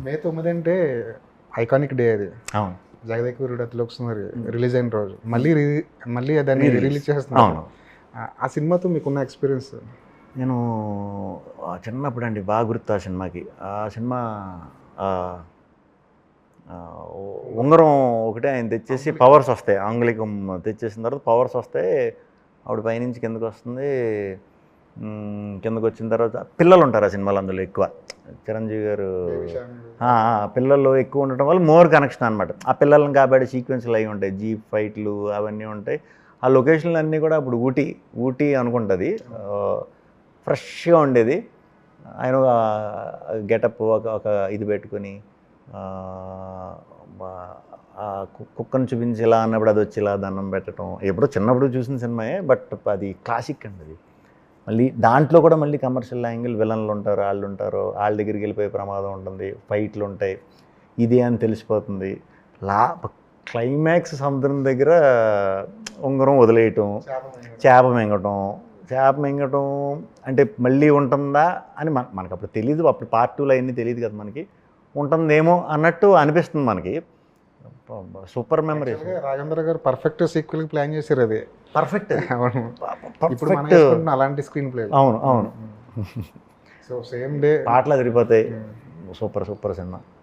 మే 9 అంటే iconic day అది. అవును. జగదేకవీరుడు అతిలోక సుందరి రిలీజ్ అయిన రోజు మళ్ళీ దాన్ని రిలీజ్ చేస్తున్నారు. అవును. ఆ సినిమాతో మీకున్న ఎక్స్పీరియన్స్? నేను చిన్నప్పుడు అండి బాగా గుర్తు ఆ సినిమాకి. ఆ సినిమా ఉంగరం ఒకటే ఆయన తెచ్చేసి పవర్స్ వస్తాయి. ఆంగ్లికం తెచ్చేసిన తర్వాత పవర్స్ వస్తాయి. ఆవిడ పైనుంచి కిందకు వస్తుంది. కిందకు వచ్చిన తర్వాత పిల్లలు ఉంటారు ఆ సినిమాలో, అందులో ఎక్కువ చిరంజీవి గారు పిల్లలు ఎక్కువ ఉండటం వల్ల మోర్ కనెక్షన్ అనమాట. ఆ పిల్లలను కాబట్టి సీక్వెన్స్లు అవి ఉంటాయి, జీప్ ఫైట్లు అవన్నీ ఉంటాయి. ఆ లొకేషన్లు అన్నీ కూడా అప్పుడు ఊటీ అనుకుంటుంది. ఫ్రెష్గా ఉండేది. ఆయన గెటప్ ఒక ఇది పెట్టుకొని కుక్కను చూపించి ఇలా అన్నప్పుడు అది వచ్చి ఇలా దండం పెట్టడం, ఎప్పుడో చిన్నప్పుడు చూసిన సినిమాయే, బట్ అది క్లాసిక్ అండి అది. మళ్ళీ దాంట్లో కూడా మళ్ళీ కమర్షియల్ యాంగిల్, విలన్లు ఉంటారు, వాళ్ళ దగ్గరికి వెళ్ళిపోయే ప్రమాదం ఉంటుంది, ఫైట్లు ఉంటాయి, ఇదే అని తెలిసిపోతుంది. క్లైమాక్స్ సముద్రం దగ్గర ఉంగరం వదిలేయటం, చేప మింగటం అంటే మళ్ళీ ఉంటుందా అని మనకు అప్పుడు తెలియదు. అప్పుడు పార్ట్ 2లో అవన్నీ తెలియదు కదా మనకి. ఉంటుందేమో అన్నట్టు అనిపిస్తుంది మనకి. Super memories. రాజేంద్ర గారు పర్ఫెక్ట్ సీక్వెల్ ప్లాన్ చేశారు. అది పర్ఫెక్ట్. ఇప్పుడు మనం వేసుకుంటున్న అలాంటి స్క్రీన్ ప్లే. అవును. సో సేమ్ డే పాటలు అదిరిపోతాయి. Super cinema.